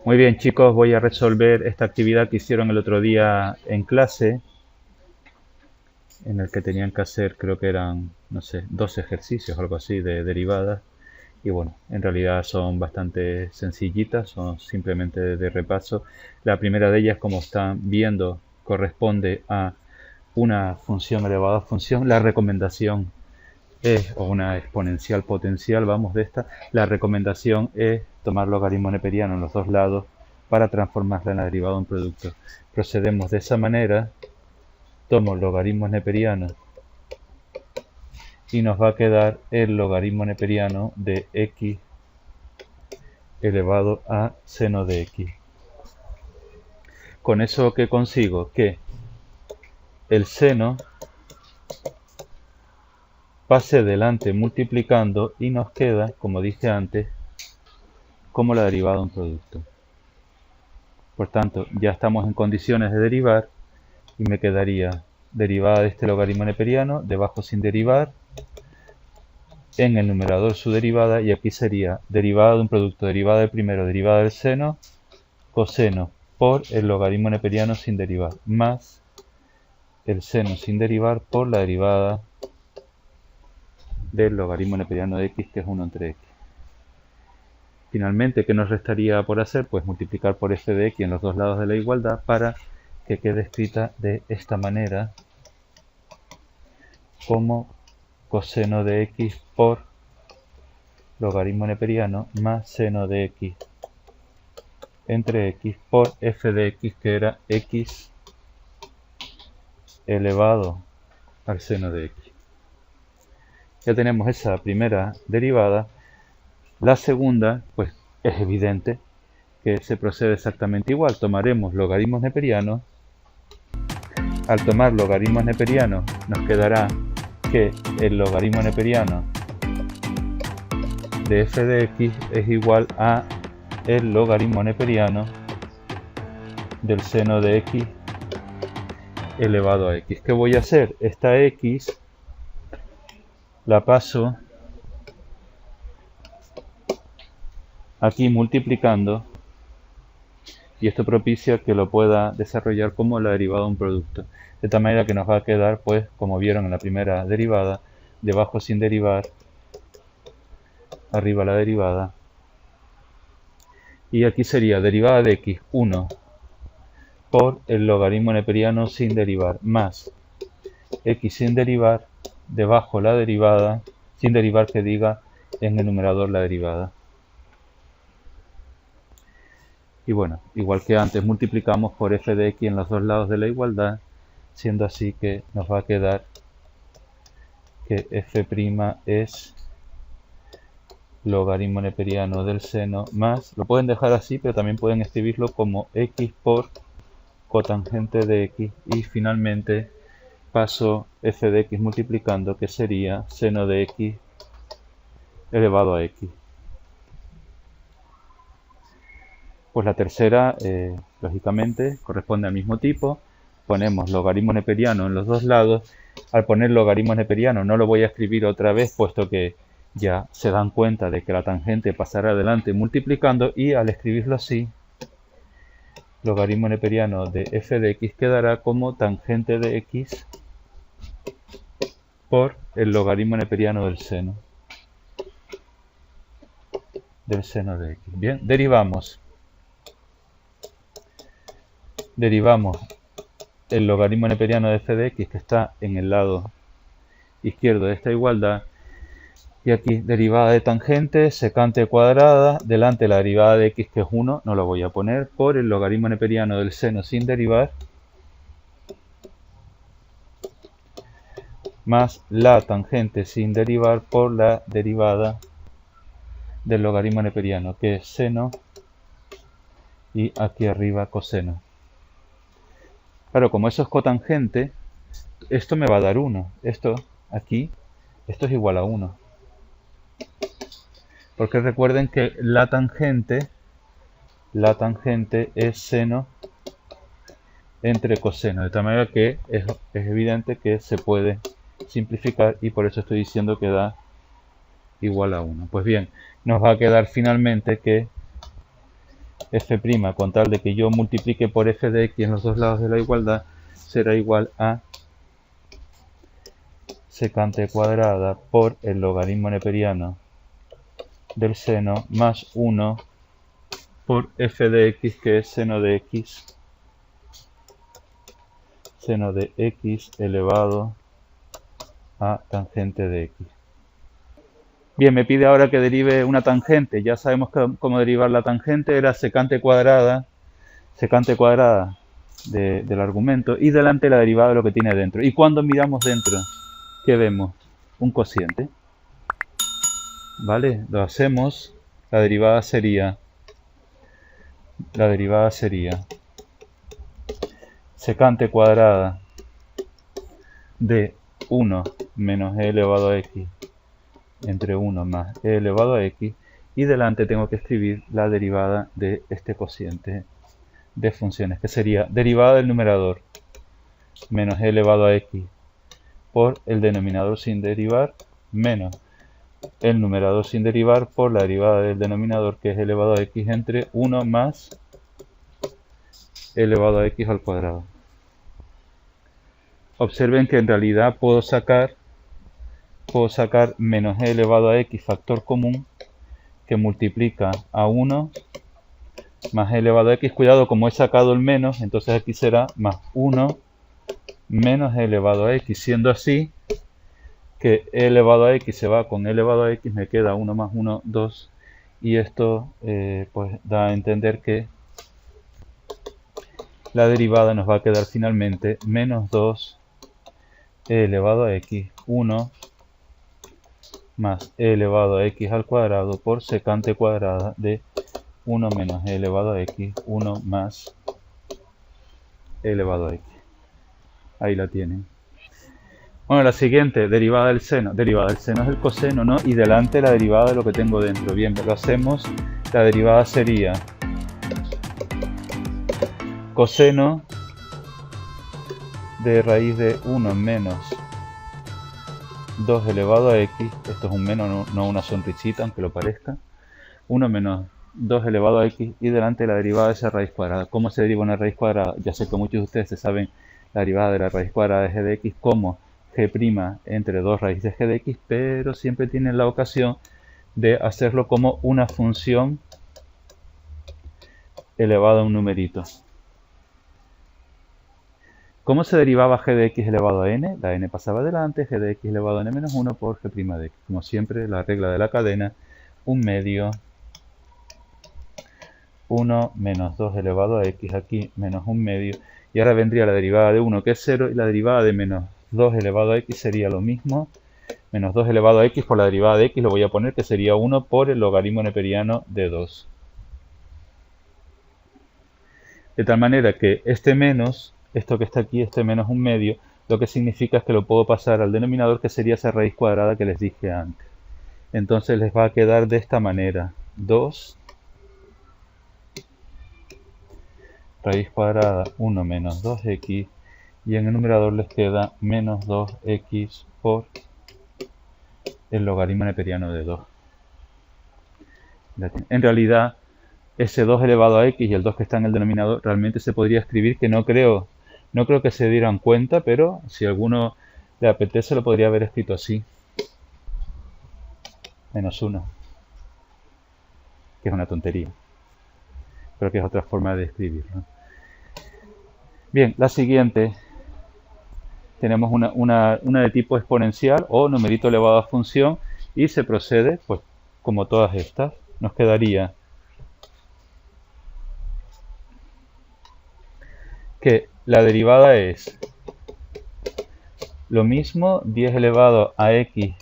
Muy bien, chicos, voy a resolver esta actividad que hicieron el otro día en clase, en el que tenían que hacer, creo que eran, no sé, 2 ejercicios o algo así de derivadas. Y bueno, en realidad son bastante sencillitas, son simplemente de repaso. La primera de ellas, como están viendo, corresponde a una función elevada a función. La recomendación es, o una exponencial potencial, vamos de esta, la recomendación es tomar logaritmo neperiano en los dos lados para transformarla en la derivada de un producto. Procedemos de esa manera, tomo logaritmos neperianos y nos va a quedar el logaritmo neperiano de x elevado a seno de x. Con eso, ¿qué consigo? Que el seno pase delante multiplicando y nos queda, como dije antes, como la derivada de un producto. Por tanto, ya estamos en condiciones de derivar y me quedaría derivada de este logaritmo neperiano, debajo sin derivar, en el numerador su derivada, y aquí sería derivada de un producto, derivada del primero, derivada del seno, coseno por el logaritmo neperiano sin derivar, más el seno sin derivar por la derivada del logaritmo neperiano de x, que es 1 entre x. Finalmente, ¿qué nos restaría por hacer? Pues multiplicar por f de x en los dos lados de la igualdad para que quede escrita de esta manera, como coseno de x por logaritmo neperiano más seno de x entre x por f de x, que era x elevado al seno de x. Ya tenemos esa primera derivada. La segunda, pues es evidente que se procede exactamente igual. Tomaremos logaritmos neperianos. Al tomar logaritmos neperianos nos quedará que el logaritmo neperiano de f de x es igual a el logaritmo neperiano del seno de x elevado a x. ¿Qué voy a hacer? Esta x la paso aquí multiplicando, y esto propicia que lo pueda desarrollar como la derivada de un producto. De tal manera que nos va a quedar, pues, como vieron en la primera derivada, debajo sin derivar, arriba la derivada. Y aquí sería derivada de x 1 por el logaritmo neperiano sin derivar, más x sin derivar, debajo la derivada, sin derivar, que diga en el numerador la derivada. Y bueno, igual que antes, multiplicamos por f de x en los dos lados de la igualdad, siendo así que nos va a quedar que f' es logaritmo neperiano del seno más, lo pueden dejar así, pero también pueden escribirlo como x por cotangente de x, y finalmente paso f de x multiplicando, que sería seno de x elevado a x. Pues la tercera, lógicamente, corresponde al mismo tipo. Ponemos logaritmo neperiano en los dos lados. Al poner logaritmo neperiano no lo voy a escribir otra vez, puesto que ya se dan cuenta de que la tangente pasará adelante multiplicando, y al escribirlo así, logaritmo neperiano de f de x quedará como tangente de x por el logaritmo neperiano del seno de x. Bien, derivamos el logaritmo neperiano de f de x, que está en el lado izquierdo de esta igualdad, y aquí derivada de tangente, secante cuadrada, delante la derivada de x, que es 1, no lo voy a poner, por el logaritmo neperiano del seno sin derivar, más la tangente sin derivar por la derivada del logaritmo neperiano, que es seno, y aquí arriba coseno. Claro, como eso es cotangente, esto me va a dar 1. Esto aquí, esto es igual a 1. Porque recuerden que la tangente es seno entre coseno. De tal manera que es evidente que se puede simplificar, y por eso estoy diciendo que da igual a 1. Pues bien, nos va a quedar finalmente que f' con tal de que yo multiplique por f de x en los dos lados de la igualdad será igual a secante cuadrada por el logaritmo neperiano del seno más 1 por f de x, que es seno de x elevado a tangente de x. Bien, me pide ahora que derive una tangente. Ya sabemos cómo derivar la tangente. Era secante cuadrada del argumento y delante la derivada de lo que tiene dentro. Y cuando miramos dentro, ¿qué vemos? Un cociente. ¿Vale? Lo hacemos. La derivada sería secante cuadrada de 1 menos e elevado a x entre 1 más e elevado a x, y delante tengo que escribir la derivada de este cociente de funciones, que sería derivada del numerador menos e elevado a x por el denominador sin derivar menos el numerador sin derivar por la derivada del denominador, que es elevado a x, entre 1 más elevado a x al cuadrado. Observen que en realidad puedo sacar menos e elevado a x factor común, que multiplica a 1 más e elevado a x. Cuidado, como he sacado el menos, entonces aquí será más 1 menos e elevado a x, siendo así que e elevado a x se va con e elevado a x, me queda 1 más 1, 2, y esto pues da a entender que la derivada nos va a quedar finalmente menos 2 e elevado a x, 1 más e elevado a x al cuadrado por secante cuadrada de 1 menos e elevado a x, 1 más e elevado a x. Ahí la tienen. Bueno, la siguiente, derivada del seno. Derivada del seno es el coseno, ¿no? Y delante la derivada de lo que tengo dentro. Bien, lo hacemos. La derivada sería coseno de raíz de 1 menos 2 elevado a x. Esto es un menos, no una sonrisita, aunque lo parezca. 1 menos 2 elevado a x, y delante la derivada de esa raíz cuadrada. ¿Cómo se deriva una raíz cuadrada? Ya sé que muchos de ustedes se saben la derivada de la raíz cuadrada de g de x como g' entre 2 raíces g de x, pero siempre tienen la ocasión de hacerlo como una función elevada a un numerito. ¿Cómo se derivaba g de x elevado a n? La n pasaba adelante, g de x elevado a n menos 1 por g' de x. Como siempre, la regla de la cadena, 1 medio 1 menos 2 elevado a x, aquí menos 1 medio, y ahora vendría la derivada de 1, que es 0, y la derivada de menos 2 elevado a x sería lo mismo, menos 2 elevado a x por la derivada de x, lo voy a poner que sería 1 por el logaritmo neperiano de 2. De tal manera que este menos, esto que está aquí, este menos 1 medio, lo que significa es que lo puedo pasar al denominador, que sería esa raíz cuadrada que les dije antes. Entonces les va a quedar de esta manera, 2 raíz cuadrada 1 menos 2x, y en el numerador les queda menos 2x por el logaritmo neperiano de 2. En realidad, ese 2 elevado a x y el 2 que está en el denominador realmente se podría escribir, que no creo que se dieran cuenta, pero si a alguno le apetece lo podría haber escrito así. Menos 1. Que es una tontería, pero que es otra forma de escribirlo. Bien, la siguiente. Tenemos una de tipo exponencial o numerito elevado a función, y se procede, pues, como todas estas. Nos quedaría que la derivada es lo mismo, 10 elevado a x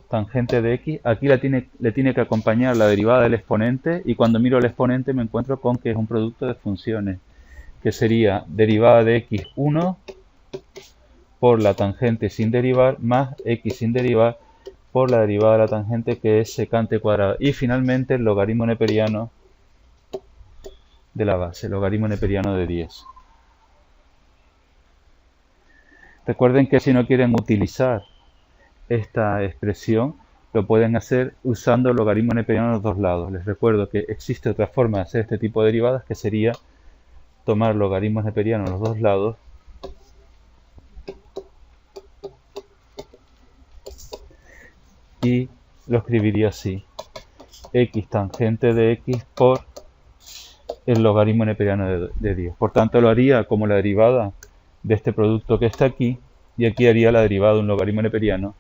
tangente de x. Aquí le tiene que acompañar la derivada del exponente, y cuando miro el exponente me encuentro con que es un producto de funciones, que sería derivada de x1 por la tangente sin derivar más x sin derivar por la derivada de la tangente, que es secante cuadrada, y finalmente el logaritmo neperiano de la base, logaritmo neperiano de 10. Recuerden que si no quieren utilizar esta expresión, lo pueden hacer usando el logaritmo neperiano a los dos lados. Les recuerdo que existe otra forma de hacer este tipo de derivadas, que sería tomar logaritmos neperianos a los dos lados y lo escribiría así: x tangente de x por el logaritmo neperiano de 10. Por tanto, lo haría como la derivada de este producto que está aquí, y aquí haría la derivada de un logaritmo neperiano,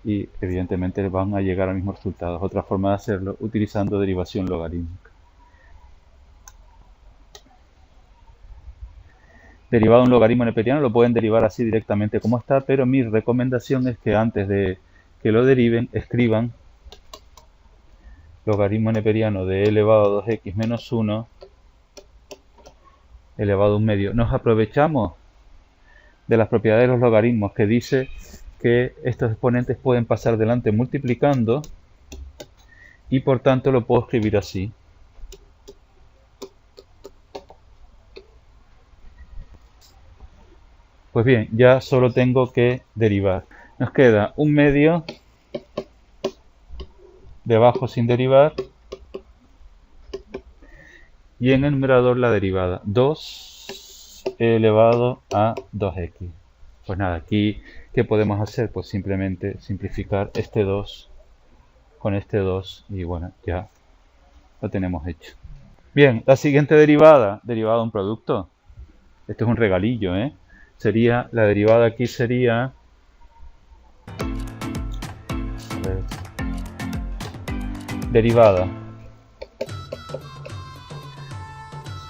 y evidentemente van a llegar al mismo resultado. Otra forma de hacerlo utilizando derivación logarítmica. Derivado de un logaritmo neperiano lo pueden derivar así directamente como está, pero mi recomendación es que antes de que lo deriven, escriban logaritmo neperiano de e elevado a 2x menos 1 elevado a 1 medio. Nos aprovechamos de las propiedades de los logaritmos, que dice que estos exponentes pueden pasar delante multiplicando, y por tanto lo puedo escribir así: pues bien, ya solo tengo que derivar. Nos queda 1 medio debajo sin derivar, y en el numerador la derivada 2 elevado a 2x. Pues nada, aquí ¿qué podemos hacer? Pues simplemente simplificar este 2 con este 2, y bueno, ya lo tenemos hecho. Bien, la siguiente derivada de un producto. Este es un regalillo, ¿eh? Sería, la derivada aquí sería... A ver,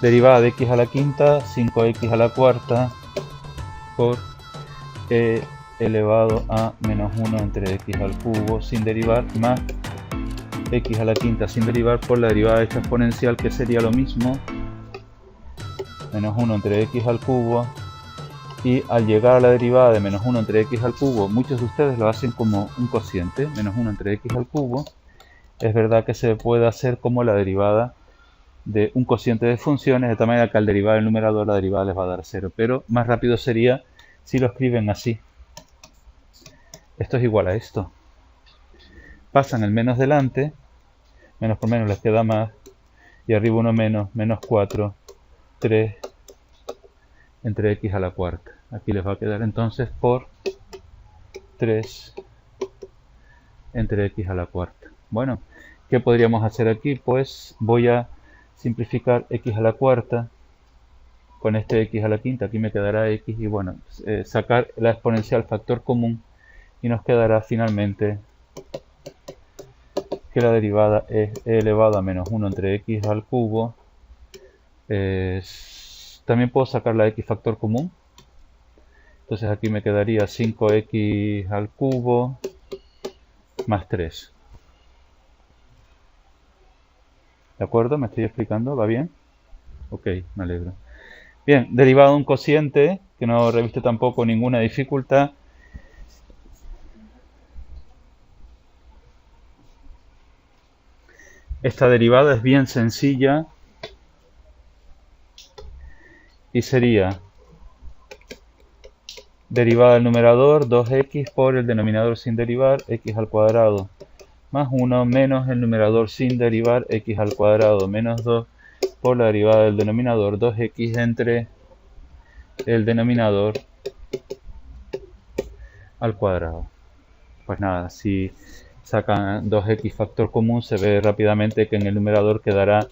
derivada de x a la quinta, 5x a la cuarta por e elevado a menos 1 entre x al cubo sin derivar, más x a la quinta sin derivar por la derivada de esta exponencial, que sería lo mismo, menos 1 entre x al cubo. Y al llegar a la derivada de menos 1 entre x al cubo, muchos de ustedes lo hacen como un cociente, menos 1 entre x al cubo. Es verdad que se puede hacer como la derivada de un cociente de funciones, de tal manera que al derivar el numerador la derivada les va a dar 0. Pero más rápido sería si lo escriben así. Esto es igual a esto. Pasan el menos delante, menos por menos les queda más, y arriba uno menos, menos 4, 3 entre x a la cuarta. Aquí les va a quedar entonces por 3 entre x a la cuarta. Bueno, ¿qué podríamos hacer aquí? Pues voy a simplificar x a la cuarta con este x a la quinta. Aquí me quedará x, y bueno, sacar la exponencial factor común, y nos quedará finalmente que la derivada es e elevado a menos 1 entre x al cubo. También puedo sacar la x factor común. Entonces aquí me quedaría 5x al cubo más 3. ¿De acuerdo? ¿Me estoy explicando? ¿Va bien? Ok, me alegro. Bien, derivado de un cociente, que no reviste tampoco ninguna dificultad. Esta derivada es bien sencilla y sería derivada del numerador 2x por el denominador sin derivar, x al cuadrado más 1 menos el numerador sin derivar, x al cuadrado menos 2 por la derivada del denominador 2x entre el denominador al cuadrado. Pues nada, si sacan 2x factor común, se ve rápidamente que en el numerador quedará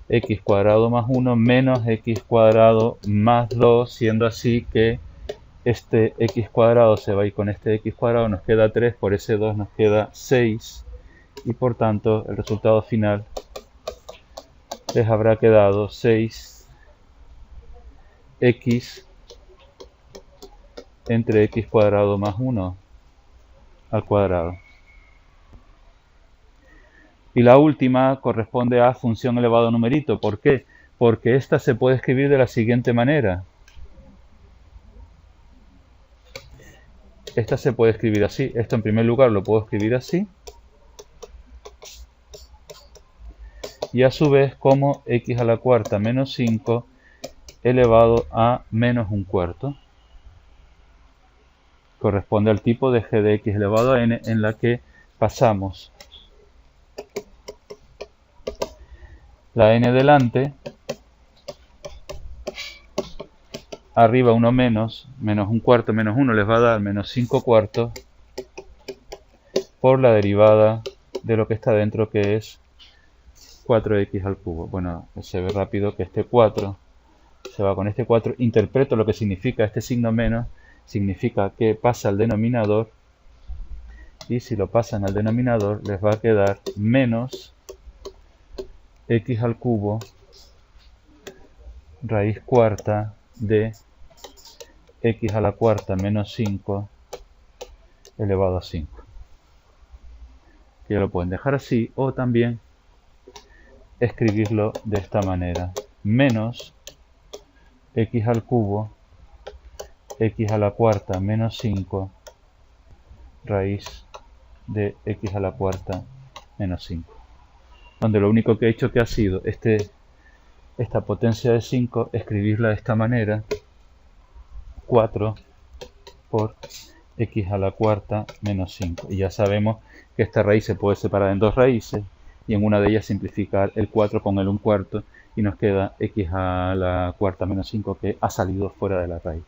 x cuadrado más 1 menos x cuadrado más 2, siendo así que este x cuadrado se va a ir con este x cuadrado, nos queda 3, por ese 2 nos queda 6, y por tanto el resultado final les habrá quedado 6x entre x cuadrado más 1 al cuadrado. Y la última corresponde a función elevado a numerito. ¿Por qué? Porque esta se puede escribir de la siguiente manera. Esta se puede escribir así. Esto en primer lugar lo puedo escribir así. Y a su vez como x a la cuarta menos 5 elevado a menos un cuarto. Corresponde al tipo de g de x elevado a n, en la que pasamos la n delante, arriba 1 menos, menos un cuarto menos 1 les va a dar menos 5 cuartos, por la derivada de lo que está dentro, que es 4x al cubo. Bueno, se ve rápido que este 4 se va con este 4. Interpreto lo que significa este signo menos, significa que pasa al denominador, y si lo pasan al denominador les va a quedar menos x al cubo raíz cuarta de x a la cuarta menos 5 elevado a 5. Que lo pueden dejar así, o también escribirlo de esta manera: menos x al cubo x a la cuarta menos 5 raíz de x a la cuarta menos 5. Donde lo único que he hecho que ha sido esta potencia de 5, escribirla de esta manera: 4 por x a la cuarta menos 5. Y ya sabemos que esta raíz se puede separar en dos raíces, y en una de ellas simplificar el 4 con el 1 cuarto, y nos queda x a la cuarta menos 5, que ha salido fuera de la raíz.